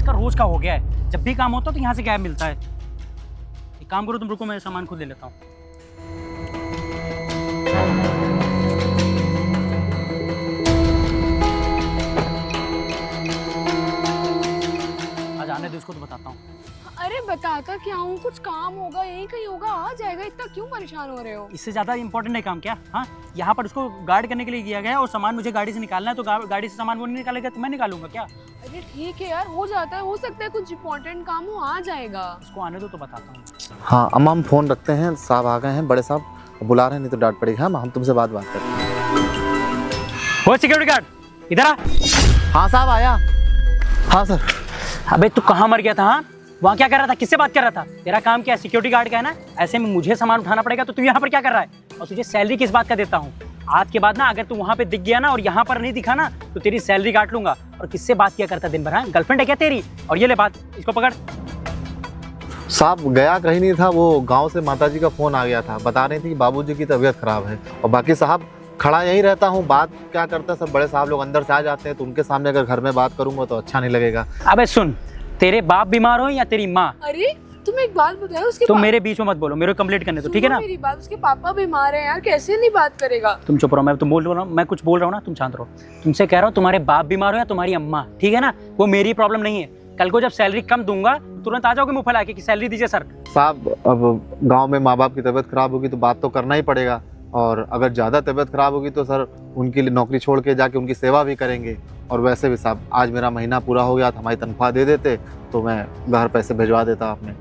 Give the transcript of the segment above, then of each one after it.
का रोज का हो गया है, जब भी काम होता है तो यहाँ से गैप मिलता है। एक काम करो तुम, रुको मैं सामान खुद ले लेता हूँ। आज आने दो इसको तो बताता हूँ। अरे बताता क्या हूँ, कुछ काम होगा यही कहीं होगा, आ जाएगा, इतना क्यों परेशान हो रहे हो? इससे ज्यादा इंपॉर्टेंट है काम क्या? हाँ, यहाँ पर उसको गार्ड करने के लिए किया गया है और सामान मुझे गाड़ी से निकालना है, तो गाड़ी से सामान वो नहीं निकालेगा तो मैं निकालूंगा क्या? अरे ठीक है यार, हो जाता है, हो सकता है कुछ इंपॉर्टेंट काम हो, आ जाएगा। उसको आने दो तो बताता हूँ। हाँ अम्मा हम फ़ोन रखते हैं, साहब आ गए हैं, बड़े साहब बुला रहे हैं, नहीं तो डांट पड़ेगी। हाँ हम तुमसे बात करते हैं। हो सिक्योरिटी गार्ड इधर आ। हाँ साहब आया। हाँ सर। अबे तू कहाँ मर गया था? हाँ, वहाँ क्या कर रहा था? किससे बात कर रहा था? तेरा काम क्या है? सिक्योरिटी गार्ड का है ना? ऐसे में मुझे सामान उठाना पड़ेगा, तो तू यहाँ पर क्या कर रहा है? और तुझे सैलरी किस बात का देता हूँ? आज के बाद ना अगर तू वहाँ पे दिख गया ना और यहाँ पर नहीं दिखा ना तो तेरी सैलरी काट लूंगा। और किससे बात किया करता दिन भर? हाँ, गर्लफ्रेंड है क्या तेरी? और ये ले बात, इसको पकड़। साहब गया कहीं नहीं था, वो गांव से माताजी का फ़ोन आ गया था, बता रही थी कि बाबूजी की तबीयत खराब है। और बाकी साहब खड़ा यहीं रहता हूँ, बात क्या करता है, सब बड़े साहब लोग अंदर से आ जाते हैं, तो उनके सामने अगर घर में बात करूँगा तो अच्छा नहीं लगेगा। अबे सुन, तेरे बाप बीमार हो या तेरी माँ, अरे तुम एक बात बताओ, उसके तुम मेरे बीच में मत बोलो, मेरे को कंप्लीट करने दो, ठीक है ना? मेरी बात, उसके पापा बीमार हैं यार, कैसे नहीं बात करेगा? तुम चुप रहो, मैं तुम बोल रहा हूँ, मैं कुछ बोल रहा हूँ ना, तुम शांत रहो। तुमसे कह रहा हूँ तुम्हारे बाप बीमार हो या तुम्हारी अम्मा, ठीक है ना? वो मेरी प्रॉब्लम नहीं है। कल को जब सैलरी कम दूंगा तुरंत आ जाओगे मुंह फैला के कि सैलरी दीजिए सर। साहब अब गांव में माँ बाप की तबीयत खराब होगी तो बात तो करना ही पड़ेगा, और अगर ज़्यादा तबीयत खराब होगी तो सर उनके लिए नौकरी छोड़ के जाके उनकी सेवा भी करेंगे। और वैसे भी साहब आज मेरा महीना पूरा हो गया था, हमारी तनख्वाह दे देते तो मैं घर पैसे भिजवा देता आपने।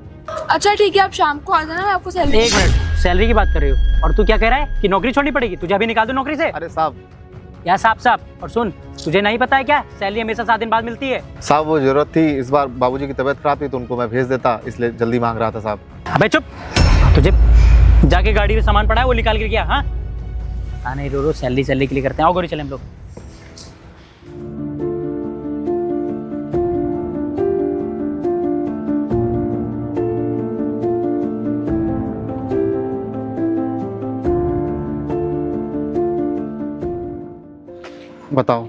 अच्छा ठीक है, आप शाम को आ जाना, मैं आपको सैलरी। एक मिनट, सैलरी की बात कर रही हो और तू क्या कह रहा है कि नौकरी छोड़नी पड़ेगी? तुझे अभी निकाल दूं नौकरी से? अरे साहब या साहब साहब, और सुन, तुझे नहीं पता है क्या सैलरी हमेशा 7 दिन बाद मिलती है? साहब वो जरूरत थी, इस बार बाबूजी की तबीयत खराब थी तो उनको मैं भेज देता, इसलिए जल्दी मांग रहा था साहब। अबे चुप, तुझे जाके गाड़ी में सामान पड़ा है वो निकाल के क्या? हाँ नहीं, रो सैलरी के लिए करते हैं। आओ गोरी चले हम लोग। बताओ,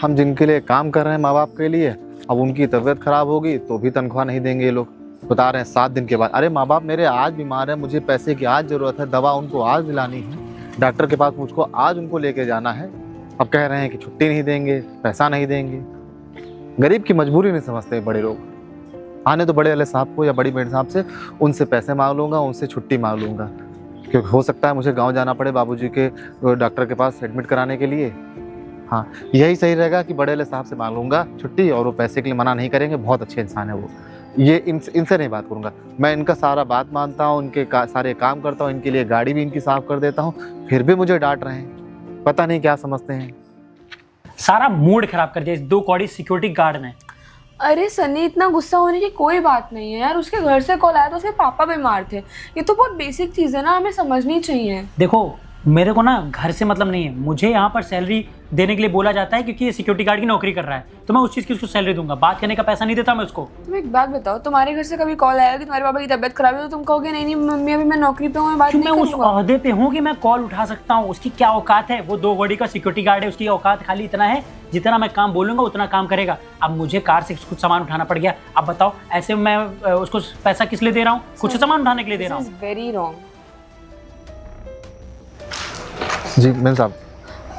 हम जिनके लिए काम कर रहे हैं माँ बाप के लिए, अब उनकी तबीयत खराब होगी तो भी तनख्वाह नहीं देंगे ये लोग। बता रहे हैं 7 दिन के बाद। अरे माँ बाप मेरे आज बीमार है, मुझे पैसे की आज ज़रूरत है, दवा उनको आज दिलानी है, डॉक्टर के पास मुझको आज उनको लेके जाना है। अब कह रहे हैं कि छुट्टी नहीं देंगे, पैसा नहीं देंगे। गरीब की मजबूरी नहीं समझते बड़े लोग। आने तो बड़े वाले साहब को या बड़ी बहन साहब से, उनसे पैसे मांग लूँगा, उनसे छुट्टी मांग लूँगा, क्योंकि हो सकता है मुझे गाँव जाना पड़े बाबूजी के डॉक्टर के पास एडमिट कराने के लिए। हाँ यही सही रहेगा कि बड़े वाले साहब से मांग लूँगा छुट्टी, और वो पैसे के लिए मना नहीं करेंगे, बहुत अच्छे इंसान है वो। ये इनसे नहीं बात करूँगा, मैं इनका सारा बात मानता हूँ, इनके सारे काम करता हूँ, इनके लिए गाड़ी भी इनकी साफ कर देता हूँ, फिर भी मुझे डांट रहे हैं, पता नहीं क्या समझते हैं। सारा मूड खराब कर दिया इस 2 कौड़ी सिक्योरिटी गार्ड ने। अरे सनी, इतना गुस्सा होने की कोई बात नहीं है यार, उसके घर से कॉल आया था, उसके पापा बीमार थे, ये तो बहुत बेसिक चीज़ है ना, हमें समझनी चाहिए। देखो मेरे को ना घर से मतलब नहीं है, मुझे यहाँ पर सैलरी देने के लिए बोला जाता है क्योंकि ये सिक्योरिटी गार्ड की नौकरी कर रहा है, तो मैं उस चीज़ की उसको सैलरी दूंगा, बात करने का पैसा नहीं देता मैं उसको। तुम एक बात बताओ, तुम्हारे घर से कभी कॉल आया कि तुम्हारे पापा की तबीयत खराब है, तो तुम कहोगे नहीं नहीं मम्मी अभी मैं नौकरी पे हूँ, मैं बात नहीं मैं उस करूंगा? ओहदे पे हूँ कि मैं कॉल उठा सकता हूँ, उसकी क्या औकात है? वो 2 गाड़ी का सिक्योरिटी गार्ड है, उसकी औकात खाली इतना है जितना मैं काम बोलूंगा उतना काम करेगा। अब मुझे कार से कुछ सामान उठाना पड़ गया, अब बताओ ऐसे मैं उसको पैसा किस लिए दे रहा हूँ? कुछ सामान उठाने के लिए दे रहा हूँ। Very wrong. जी मैम साहब।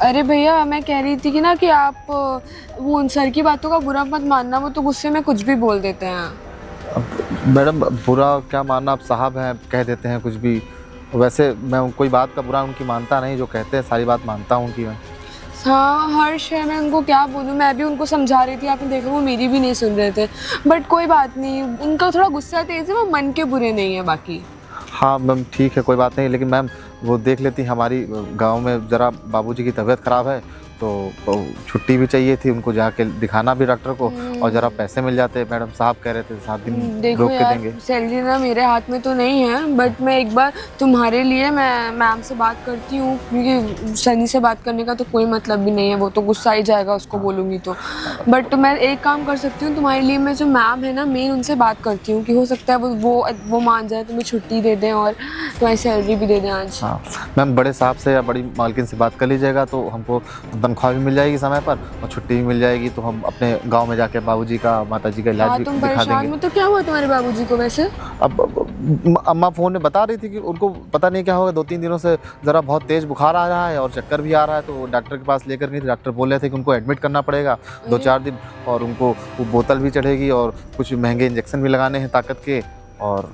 अरे भैया, मैं कह रही थी कि ना कि आप वो उन सर की बातों का बुरा मत मानना, वो तो गुस्से में कुछ भी बोल देते हैं। मैडम बुरा क्या मानना, आप साहब हैं कह देते हैं कुछ भी। वैसे मैं कोई बात का बुरा उनकी मानता नहीं, जो कहते हैं सारी बात मानता हूँ उनकी मैं। हाँ हर्ष है, मैं उनको क्या बोलूँ, मैं भी उनको समझा रही थी, आपने देखा वो मेरी भी नहीं सुन रहे थे, बट कोई बात नहीं, उनका थोड़ा गुस्सा तेज है, वो मन के बुरे नहीं है बाकी। हाँ मैम ठीक है कोई बात नहीं, लेकिन मैम वो देख लेती, हमारी गांव में ज़रा बाबूजी की तबीयत ख़राब है तो छुट्टी भी चाहिए थी, उनको जाके दिखाना भी डॉक्टर को, और ज़रा पैसे मिल जाते। मैडम साहब कह रहे थे 7 दिन रोक के देंगे। सैलरी ना मेरे हाथ में तो नहीं है, बट मैं एक बार तुम्हारे लिए मैं मैम से बात करती हूँ, क्योंकि सनी से बात करने का तो कोई मतलब भी नहीं है, वो तो गुस्सा ही जाएगा उसको बोलूँगी तो। बट मैं एक काम कर सकती हूँ तुम्हारे लिए, मैं जो मैम है ना मेन, उनसे बात करती हूँ कि हो सकता है वो मान जाए, तुम्हें छुट्टी दे दें और तुम्हारी सैलरी भी दे दें आज। हाँ मैम बड़े साहब से या बड़ी मालकिन से बात कर लीजिएगा तो हमको तनख्वाह भी मिल जाएगी समय पर और छुट्टी भी मिल जाएगी, तो हम अपने गांव में जाके बाबूजी का माताजी का इलाज हाँ भी तुम दिखा परेशान देंगे। में तो क्या हुआ तुम्हारे बाबूजी को वैसे? अब अम्मा फ़ोन में बता रही थी कि उनको पता नहीं क्या होगा, 2-3 दिनों से ज़रा बहुत तेज़ बुखार आ रहा है और चक्कर भी आ रहा है, तो डॉक्टर के पास लेकर गई थी। डॉक्टर बोल रहे थे कि उनको एडमिट करना पड़ेगा 2-4 दिन, और उनको वो बोतल भी चढ़ेगी और कुछ महंगे इंजेक्शन भी लगाने हैं ताकत के, और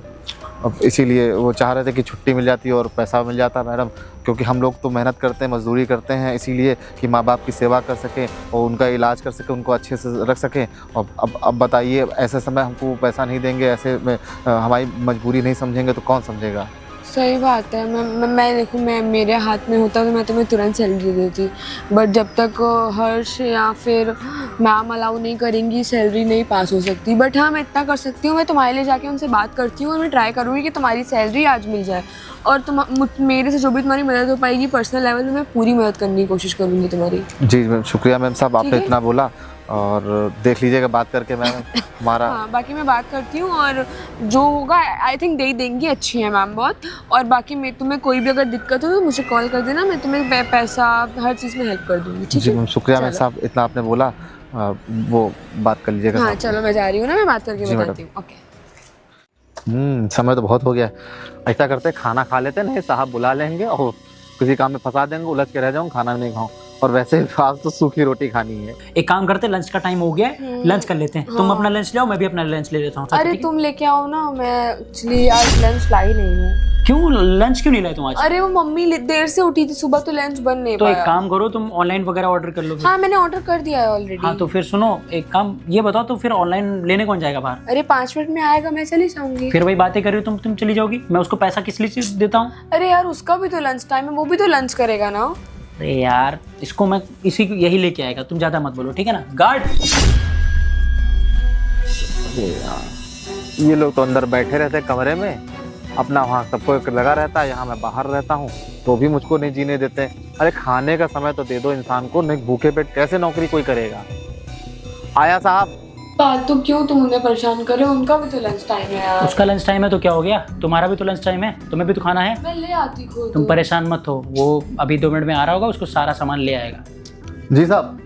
अब इसीलिए वो चाह रहे थे कि छुट्टी मिल जाती और पैसा मिल जाता मैडम, क्योंकि हम लोग तो मेहनत करते हैं, मजदूरी करते हैं, इसीलिए कि माँ बाप की सेवा कर सकें और उनका इलाज कर सकें, उनको अच्छे से रख सकें। और अब बताइए, ऐसे समय हमको पैसा नहीं देंगे, ऐसे में हमारी मजबूरी नहीं समझेंगे तो कौन समझेगा। सही बात है। मैं देखूँ, मैं मेरे हाथ में होता तो मैं तुम्हें तुरंत सैलरी दे देती, बट जब तक हर्ष या फिर मैम अलाउ नहीं करेंगी सैलरी नहीं पास हो सकती। बट हाँ, मैं इतना कर सकती हूँ, मैं तुम्हारे लिए जाके उनसे बात करती हूँ और मैं ट्राई करूँगी कि तुम्हारी सैलरी आज मिल जाए, और मेरे से जो भी तुम्हारी मदद हो पाएगी पर्सनल लेवल में मैं पूरी मदद करने की कोशिश करूँगी तुम्हारी। जी मैम, शुक्रिया मैम साहब, आपने ठीक है? इतना बोला, और देख लीजिएगा बात करके मैम हमारा। हाँ, बाकी मैं बात करती हूँ और जो होगा आई थिंक दे ही देंगी, अच्छी है मैम बहुत। और बाकी मैं तुम्हें कोई भी अगर दिक्कत हो तो मुझे कॉल कर देना, मैं तुम्हें पैसा हर चीज़ में हेल्प कर दूँगी। ठीक जी है मैम, शुक्रिया मैम चलो। साहब, इतना आपने बोला। वो बात कर लीजिएगा हाँ साहब। चलो, मैं जा रही हूँ ना, मैं बात करके जी, बताती हूँ। ओके। समय तो बहुत हो गया। ऐसा करते हैं, खाना खा लेते हैं, नहीं साहब बुला लेंगे और किसी काम में फंसा देंगे, उलझ के रह जाऊँ, खाना नहीं खाऊं, और वैसे भी आज तो सूखी रोटी खानी है। एक काम करते हैं, लंच का टाइम हो गया है, लंच कर लेते हैं। तुम हाँ। अपना लंच ले आओ, मैं भी अपना लंच ले लेता हूँ साथ में, अरे ठीक है? तुम लेके आओ ना, मैं एक्चुअली आज लंच लाई नहीं हूँ। क्यों लंच क्यों नहीं लाए तुम आज? अरे वो मम्मी देर से उठी थी सुबह, तो लंच बन नहीं तो एक पाया। काम करो, तुम ऑनलाइन वगैरह ऑर्डर कर लो फिर। हाँ मैंने ऑर्डर कर दिया है ऑलरेडी। हाँ तो फिर सुनो, एक काम ये बताओ, तो फिर ऑनलाइन लेने कौन जाएगा बाहर? अरे 5 मिनट में आएगा, मैं चली जाऊंगी। फिर वही बातें कर रही हो तुम चली जाओगी, मैं उसको पैसा किस लिए देता हूँ? अरे यार उसका भी तो लंच टाइम है, वो भी तो लंच करेगा ना। अरे यार, इसको मैं इसी को यही लेके आएगा, तुम ज्यादा मत बोलो, ठीक है ना? गार्ड। ये लोग तो अंदर बैठे रहते हैं कमरे में, अपना वहाँ सबको एक लगा रहता है, यहाँ मैं बाहर रहता हूँ तो भी मुझको नहीं जीने देते। अरे खाने का समय तो दे दो इंसान को, नहीं भूखे पेट कैसे नौकरी कोई करेगा। आया साहब। फालतू क्यों तुम उन्हें परेशान कर रहे हो, उनका भी तो लंच टाइम है यार। उसका लंच टाइम है तो क्या हो गया, तुम्हारा भी तो लंच टाइम है, तुम्हें भी तो खाना है। मैं ले आती खुद। तुम परेशान मत हो, वो अभी 2 मिनट में आ रहा होगा, उसको सारा सामान ले आएगा। जी साहब।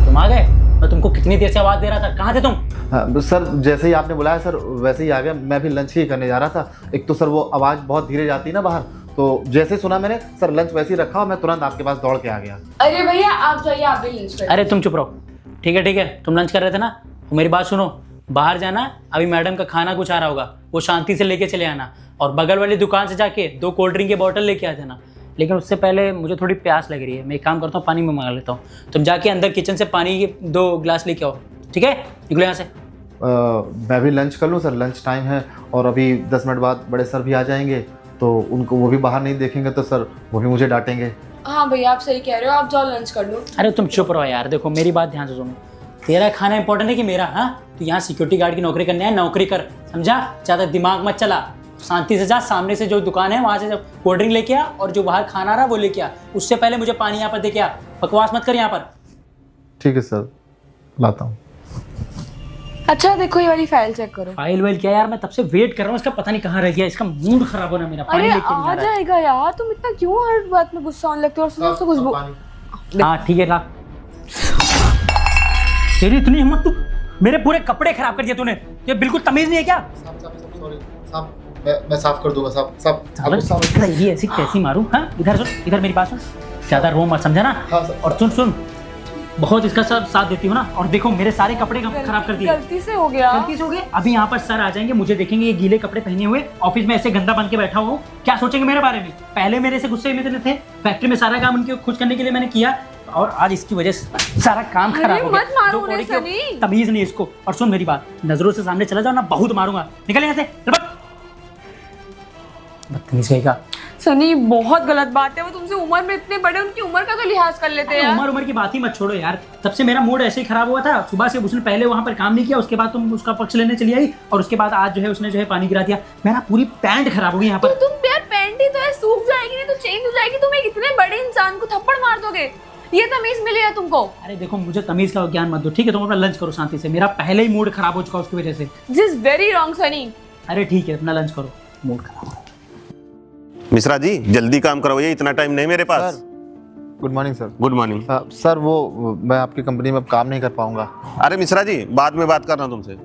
तुम आ गए? मैं तुमको कितनी देर से आवाज दे रहा था, कहाँ थे तुम? हाँ, सर जैसे ही आपने बुलाया सर वैसे ही आ गया, मैं भी लंच ही करने जा रहा था। एक तो सर वो आवाज़ बहुत धीरे जाती है ना बाहर, तो जैसे सुना मैंने सर लंच वैसे ही रखा और मैं तुरंत आपके पास दौड़ के आ गया। अरे भैया आप जाइए, आप भी लंच करिए। अरे तुम चुप रहो, ठीक है, तुम लंच कर रहे थे ना, मेरी बात सुनो, बाहर जाना, अभी मैडम का खाना कुछ आ रहा होगा, वो शांति से लेके चले आना, और बगल वाली दुकान से जाके 2 कोल्ड ड्रिंक की बोतल लेके आ जाना। लेकिन उससे पहले मुझे थोड़ी प्यास लग रही है, मैं एक काम करता हूँ, पानी में मंगा लेता हूँ। तुम जाके अंदर किचन से पानी के 2 गिलास लेके आओ, ठीक है? निकलो यहाँ से। मैं भी लंच कर लूँ सर, लंच टाइम है और अभी 10 मिनट बाद बड़े सर भी आ जाएंगे, तो उनको वो भी बाहर नहीं देखेंगे तो सर वो भी मुझे डांटेंगे। हाँ भैया आप सही कह रहे हो, आप जाओ लंच कर लो। अरे तुम चुप रहो यार, देखो मेरी बात ध्यान से सुनो, तेरा खाना इंपॉर्टेंट है कि मेरा? हाँ, तो यहाँ सिक्योरिटी गार्ड की नौकरी करने आया, नौकरी कर, समझा? ज़्यादा दिमाग मत चला, शांति से जा, सामने से जो दुकान है वहाँ से कोल्ड ड्रिंक लेके आ, और जो बाहर खाना रहा वो लेके आ, उससे पहले मुझे पानी यहाँ पर दे के आ, बकवास मत कर यहाँ पर। ठीक है सर, लाता हूँ। अच्छा देखो ये वाली फाइल चेक करो। फाइल वाइल क्या यार, मैं तब से वेट कर रहा हूँ, इसका पता नहीं कहाँ रह गया, इसका मूड खराब होना मेरा, पानी अरे लेके नहीं आ आ रहा है। जाएगा यार, तुम इतना क्यों हर बात में गुस्सा होने लगते हो, और सुनो उससे कुछ हाँ ठीक है, रख। तेरी इतनी हिम्मत, तू मेरे पूरे कपड़े खराब कर दिए तूने, ये बिल्कुल तमीज नहीं है क्या? मैं साफ कर दूंगा साहब। ये ऐसी कैसी मारूं? हाँ इधर सुन, इधर मेरी बात सुन, ज्यादा रो मत, समझा ना? हाँ, सर। और सुन, बहुत इसका सब साथ देती हूँ ना, और देखो मेरे सारे कपड़े खराब कर दिए। गलती से हो गया। गलती से हो गए? अभी यहाँ पर सर आ जाएंगे, मुझे देखेंगे ये गीले कपड़े पहने हुए ऑफिस में ऐसे गंदा बन के बैठा हुआ, क्या सोचेंगे मेरे बारे में? पहले मेरे से गुस्से में थे, फैक्ट्री में सारा काम उनके खुश करने के लिए मैंने किया, और आज इसकी वजह से सारा काम खराब हो गया। मत मारो दो उन्हें, कौड़ी की सनी। तमीज नहीं इसको। और सुन मेरी बात, नजरों से सामने चला जाओ ना, बहुत मारूंगा, निकल यहाँ से, चल बक। बदतमीज कहेगा। सनी बहुत गलत बात है, वो तुमसे उम्र में इतने बड़े, उनकी उम्र का तो लिहाज कर लेते हैं यार। उम्र की बात ही मत छोड़ो यार, तब से मेरा मूड ऐसे ही खराब हुआ था, सुबह से उसने पहले वहाँ पर काम नहीं किया, उसके बाद तुम उसका पक्ष लेने चली आई, और उसके बाद आज जो है उसने जो है पानी गिरा दिया, मेरा पूरी पैंट खराब हो गई यहाँ पर। तो तुम यार पैंट ही तो है, सूख जाएगी, नहीं तो चेंज हो जाएगी, तुम एक इतने बड़े इंसान को थप्पड़ मार दोगे, ये तमीज मिली है तुमको? अरे देखो मुझे तमीज का ज्ञान मत दो, ठीक है? तुम अपना लंच करो शांति से, मेरा पहले ही मूड खराब हो चुका उसकी वजह से। This is very wrong Sunny. अरे ठीक है, अपना लंच करो, मूड खराब। मिश्रा जी जल्दी काम करवाइए, इतना टाइम नहीं मेरे पास। Good morning sir. Good morning. Sir वो मैं आपकी कंपनी में अब काम नहीं कर पाऊंगा। अरे मिश्रा जी, बाद में बात कर रहा हूँ तुमसे।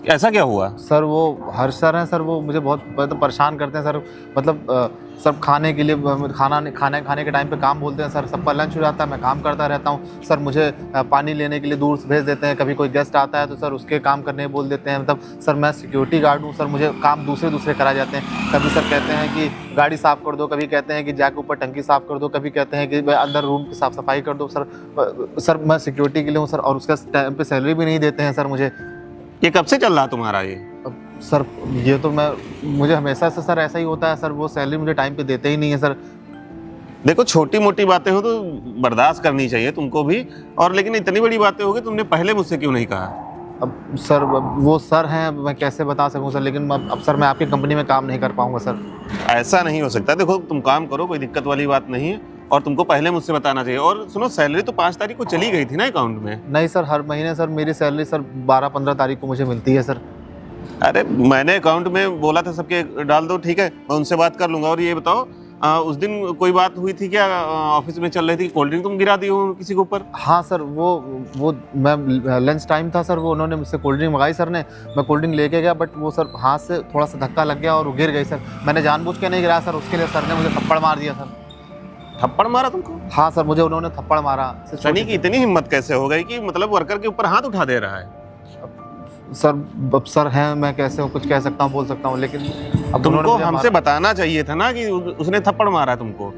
ऐसा क्या हुआ? सर वो हर्ष सर हैं सर, वो मुझे बहुत मतलब परेशान करते हैं सर। मतलब सब खाने के लिए खाने के टाइम पे काम बोलते हैं सर। सबका लंच हो जाता है, मैं काम करता रहता हूँ सर। मुझे पानी लेने के लिए दूर से भेज देते हैं। कभी कोई गेस्ट आता है तो सर उसके काम करने बोल देते हैं। मतलब सर मैं सिक्योरिटी गार्ड हूँ सर, मुझे काम दूसरे कराए जाते हैं। कभी सर कहते हैं कि गाड़ी साफ़ कर दो, कभी कहते हैं कि जाके ऊपर टंकी साफ़ कर दो, कभी कहते हैं कि अंदर रूम की साफ़ सफाई कर दो सर मैं सिक्योरिटी के लिए हूँ सर, और उसका टाइम पे सैलरी भी नहीं देते हैं सर मुझे। ये कब से चल रहा तुम्हारा ये? सर ये तो मुझे हमेशा से सर ऐसा ही होता है सर, वो सैलरी मुझे टाइम पे देते ही नहीं है सर। देखो, छोटी मोटी बातें हो तो बर्दाश्त करनी चाहिए तुमको भी, और लेकिन इतनी बड़ी बातें हो गई, तुमने पहले मुझसे क्यों नहीं कहा? अब सर वो सर हैं, मैं कैसे बता सकूं सर, लेकिन अब सर मैं आपकी कंपनी में काम नहीं कर पाऊंगा सर। ऐसा नहीं हो सकता। देखो, तुम काम करो, कोई दिक्कत वाली बात नहीं है, और तुमको पहले मुझसे बताना चाहिए। और सुनो, सैलरी तो 5 तारीख को चली गई थी ना अकाउंट में? नहीं सर, हर महीने सर मेरी सैलरी सर 12-15 तारीख को मुझे मिलती है सर। अरे मैंने अकाउंट में बोला था सबके डाल दो, ठीक है, मैं उनसे बात कर लूंगा। और ये बताओ, उस दिन कोई बात हुई थी क्या? ऑफिस में चल रही थी, कोल्ड ड्रिंक तुम गिरा दी हो किसी के ऊपर? हाँ सर, वो मैं लंच टाइम था सर, वो उन्होंने मुझसे कोल्ड ड्रिंक मंगाई सर ने। मैं कोल्ड ड्रिंक लेके गया, बट वो सर हाथ से थोड़ा सा धक्का लग गया और वो गिर गई सर। मैंने जानबूझ के नहीं गिराया सर, उसके लिए सर ने मुझे थप्पड़ मार दिया सर। थप्पड़ मारा तुमको? हाँ सर, मुझे उन्होंने थप्पड़ मारा। सनी की इतनी हिम्मत कैसे हो गई कि मतलब वर्कर के ऊपर हाथ उठा दे रहा है? सर अब सर हैं, मैं कैसे कुछ कह सकता हूँ, बोल सकता हूँ, लेकिन अब तुमको हमसे बताना चाहिए था ना कि उसने थप्पड़ मारा तुमको।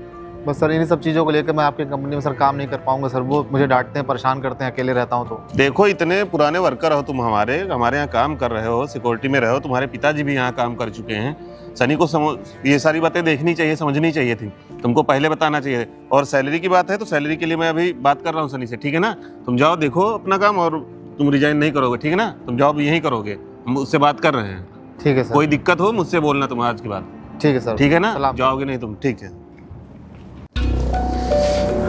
बस सर इन्हीं सब चीज़ों को लेकर मैं आपकी कंपनी में सर काम नहीं कर पाऊंगा सर। वो मुझे डांटते हैं, परेशान करते हैं, अकेले रहता हूँ तो। देखो, इतने पुराने वर्कर हो तुम, हमारे यहाँ काम कर रहे हो, सिक्योरिटी में रहे हो, तुम्हारे पिताजी भी यहाँ काम कर चुके हैं। सनी को ये सारी बातें देखनी चाहिए, समझनी चाहिए थी, तुमको पहले बताना चाहिए। और सैलरी की बात है तो सैलरी के लिए मैं अभी बात कर रहा हूँ सनी से, ठीक है ना? तुम जाओ, देखो अपना काम, और तुम रिजाइन नहीं करोगे, ठीक है ना? तुम जॉब यही करोगे, हम उससे बात कर रहे हैं। ठीक है सर। कोई दिक्कत हो मुझसे बोलना तुम आज के बाद। ठीक है सर। ठीक है ना? जाओगे नहीं तुम, ठीक है?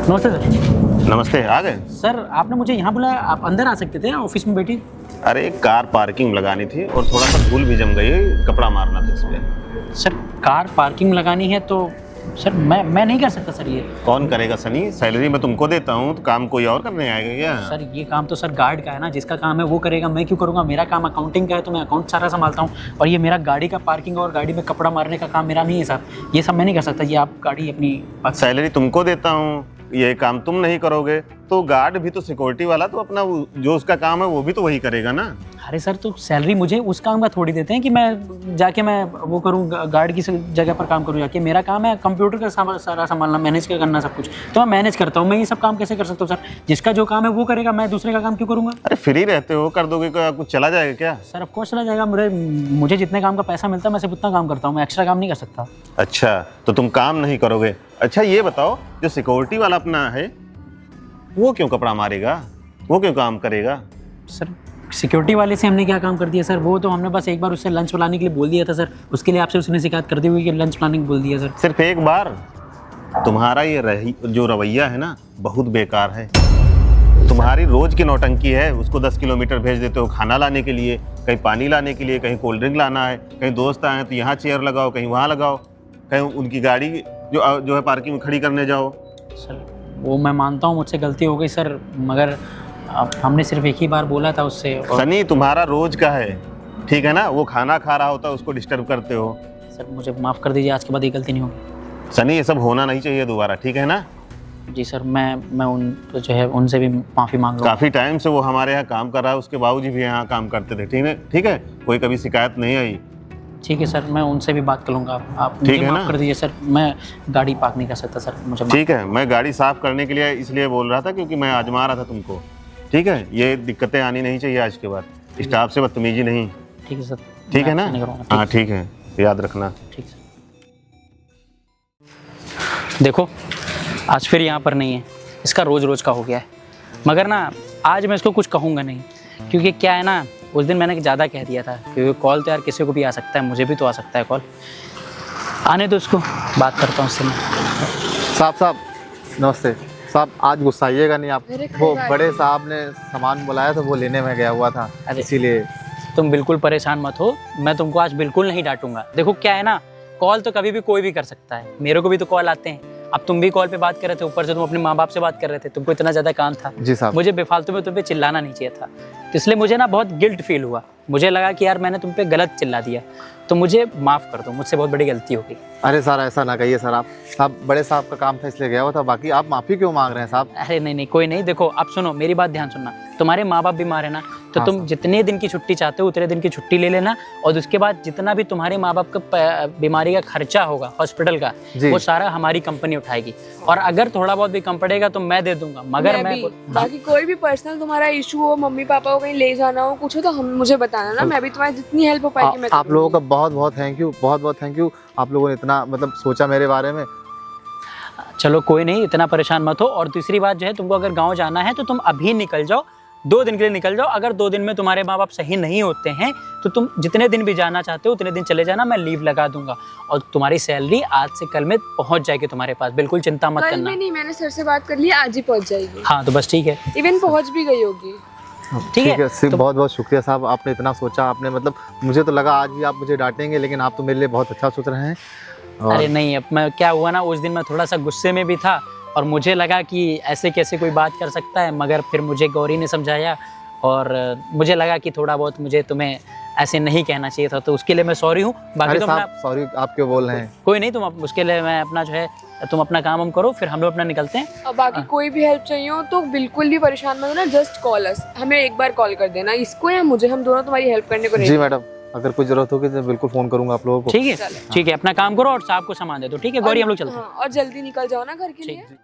नमस्ते सर। नमस्ते, आ गए? सर आपने मुझे यहाँ बुलाया, आप अंदर आ सकते थे, ऑफिस में बैठी। अरे कार पार्किंग लगानी थी और थोड़ा सा धूल भी जम गई, कपड़ा मारना था इसमें। सर कार पार्किंग लगानी है तो सर मैं नहीं कर सकता सर ये। कौन करेगा सनी? सैलरी मैं तुमको देता हूँ तो काम कोई और करने आएगा क्या? सर ये काम तो सर गार्ड का है ना, जिसका काम है वो करेगा, मैं क्यों करूँगा? मेरा काम अकाउंटिंग का है तो मैं अकाउंट सारा संभालता हूँ, और ये मेरा गाड़ी का पार्किंग और गाड़ी में कपड़ा मारने का काम मेरा नहीं है सर। ये सब मैं नहीं कर सकता, ये आप गाड़ी अपनी। सैलरी तुमको देता हूँ, ये काम तुम नहीं करोगे तो गार्ड भी तो सिक्योरिटी वाला तो अपना जो उसका काम है वो भी तो वही करेगा ना। अरे सर, तो सैलरी मुझे उस काम का थोड़ी देते हैं कि मैं जाके मैं वो करूँ, गार्ड की जगह पर काम करूँ जाके। मेरा काम है कंप्यूटर का सारा संभालना, मैनेज करना सब कुछ, तो मैं मैनेज करता हूँ। मैं ये सब काम कैसे कर सकता हूँ सर? जिसका जो काम है वो करेगा, मैं दूसरे का काम क्यों करूँगा? अरे फ्री रहते हो, कर दोगे, कुछ चला जाएगा क्या? सर ऑफकोर्स चला जाएगा। मुझे जितने काम का पैसा मिलता है मैं सिर्फ उतना काम करता हूँ, मैं एक्स्ट्रा काम नहीं कर सकता। अच्छा, तो तुम काम नहीं करोगे। अच्छा ये बताओ, जो सिक्योरिटी वाला अपना है वो क्यों कपड़ा मारेगा, वो क्यों काम करेगा? सर सिक्योरिटी वाले से हमने क्या काम कर दिया सर? वो तो हमने बस एक बार उससे लंच प्लानिंग के लिए बोल दिया था सर, उसके लिए आपसे उसने शिकायत कर दी हुई कि लंच प्लानिंग बोल दिया सर। सिर्फ एक बार? तुम्हारा ये जो रवैया है ना, बहुत बेकार है। तुम्हारी रोज की नौटंकी है, उसको 10 किलोमीटर भेज देते हो खाना लाने के लिए, कहीं पानी लाने के लिए, कहीं कोल्ड ड्रिंक लाना है, कहीं दोस्त आए तो यहाँ चेयर लगाओ, कहीं वहाँ लगाओ, कहीं उनकी गाड़ी जो है पार्किंग में खड़ी करने जाओ। सर वो मैं मानता हूँ मुझसे गलती हो गई सर, मगर हमने सिर्फ एक ही बार बोला था उससे। सनी तुम्हारा रोज का है, ठीक है ना? वो खाना खा रहा होता है, उसको डिस्टर्ब करते हो। सर मुझे माफ़ कर दीजिए, आज के बाद ये गलती नहीं होगी। सनी ये सब होना नहीं चाहिए दोबारा, ठीक है ना? जी सर, मैं उन तो जो है उनसे भी माफ़ी मांग रहा हूँ। काफ़ी टाइम से वो हमारे यहाँ काम कर रहा है, उसके बावजूद भी यहाँ काम करते थे, ठीक है? कोई कभी शिकायत नहीं आई। ठीक है सर, मैं उनसे भी बात कर लूँगा। आप मुझे माफ़ कर दीजिए सर, मैं गाड़ी पार्क नहीं कर सकता सर, मुझे। ठीक है, मैं गाड़ी साफ़ करने के लिए इसलिए बोल रहा था क्योंकि मैं आजमा रहा था तुमको, ठीक है? ये दिक्कतें आनी नहीं चाहिए आज के बाद, स्टाफ से बदतमीजी नहीं। ठीक है सर, ठीक है ना? हाँ ठीक है, याद रखना। ठीक सर। देखो आज फिर यहाँ पर नहीं है, इसका रोज़ रोज़ का हो गया है, मगर ना आज मैं इसको कुछ कहूँगा नहीं, क्योंकि क्या है ना, उस दिन मैंने ज़्यादा कह दिया था, क्योंकि कॉल तो यार किसी को भी आ सकता है, मुझे भी तो आ सकता है कॉल। आने दो उसको, बात करता हूँ उससे मैं। साहब नमस्ते साहब, आज गुस्साइएगा नहीं आप। वो बड़े साहब ने सामान बुलाया तो वो लेने में गया हुआ था, इसीलिए। तुम बिल्कुल परेशान मत हो, मैं तुमको आज बिल्कुल नहीं डांटूंगा। देखो क्या है ना, कॉल तो कभी भी कोई भी कर सकता है, मेरे को भी तो कॉल आते हैं, अब तुम भी कॉल पे बात कर रहे थे, ऊपर से तुम अपने माँ बाप से बात कर रहे थे, तुमको इतना ज़्यादा काम था। जी साहब। मुझे बेफालतू में तुम पे चिल्लाना नहीं चाहिए था, तो इसलिए मुझे ना बहुत गिल्ट फील हुआ। मुझे लगा कि यार मैंने तुम पे गलत चिल्ला दिया, तो मुझे माफ़ कर दो, मुझसे बहुत बड़ी गलती हो गई। अरे सर ऐसा ना कहिए सर, आप साहब बड़े साहब का काम था इसलिए गया हुआ था, बाकी आप माफ़ी क्यों मांग रहे हैं साहब? अरे नहीं नहीं, कोई नहीं। देखो अब सुनो, मेरी बात ध्यान सुनना। तुम्हारे माँ बाप बीमार है ना, तो हाँ, तुम सर। जितने दिन की छुट्टी चाहते हो उतने दिन की छुट्टी ले लेना, और उसके बाद जितना भी तुम्हारे माँ बाप का बीमारी का खर्चा होगा हॉस्पिटल का, जी। वो सारा हमारी कंपनी उठाएगी। और अगर थोड़ा बहुत भी कम पड़ेगा तो मैं दे दूंगा, मगर मैं भी, बाकी कोई भी पर्सनल तुम्हारा इशू हो, मम्मी पापा को कहीं ले जाना हो, कुछ हो, तो हम मुझे बताना ना, मैं भी तुम्हारी जितनी हेल्प हो पाएगी मैं आप लोगों का बहुत बहुत थैंक यू, बहुत बहुत थैंक यू। आप लोगों ने इतना मतलब सोचा मेरे बारे में। चलो कोई नहीं, इतना परेशान मत हो। और दूसरी बात जो है, तुमको अगर गाँव जाना है तो तुम अभी निकल जाओ, 2 दिन के लिए निकल जाओ। अगर 2 दिन में तुम्हारे माँ बाप सही नहीं होते हैं तो तुम जितने दिन भी जाना चाहते हो उतने दिन चले जाना, मैं लीव लगा दूंगा। और तुम्हारी सैलरी आज से कल में पहुंच जाएगी तुम्हारे पास, बिल्कुल चिंता मत कल करना। में नहीं, मैंने सर से बात कर ली, आज ही पहुंच जाएगी। हाँ तो बस ठीक है, इवन पहुंच भी गई होगी। ठीक है। सिर्फ बहुत बहुत शुक्रिया साहब, आपने इतना सोचा। आपने मतलब मुझे तो लगा आज भी आप मुझे डांटेंगे, लेकिन आप तो मेरे लिए बहुत अच्छा सोच रहे हैं। और अरे नहीं, अब मैं क्या हुआ ना, उस दिन मैं थोड़ा सा गुस्से में भी था और मुझे लगा कि ऐसे कैसे कोई बात कर सकता है, मगर फिर मुझे गौरी ने समझाया और मुझे लगा कि थोड़ा बहुत मुझे तुम्हें ऐसे नहीं कहना चाहिए था, तो उसके लिए मैं सॉरी हूँ। बाकी अरे तो साहब सॉरी आप क्यों बोल रहे हैं? कोई नहीं, तुम उसके लिए मैं अपना जो है, तुम अपना काम हम करो, फिर हम लोग अपना निकलते हैं। और बाकी कोई भी हेल्प चाहिए हो तो बिल्कुल भी परेशान मत होना, जस्ट कॉल अस, हमें एक बार कॉल कर देना, इसको या मुझे, हम दोनों तुम्हारी हेल्प करने को जी रेडी। मैडम, अगर कोई जरूरत होगी तो बिल्कुल फोन करूंगा आप लोगों को। ठीक है, ठीक है, अपना काम करो और साहब को सामान दे दो। ठीक है गौरी, हम लोग चलते हैं। हाँ, और जल्दी निकल जाओ ना घर के लिए। ठीक।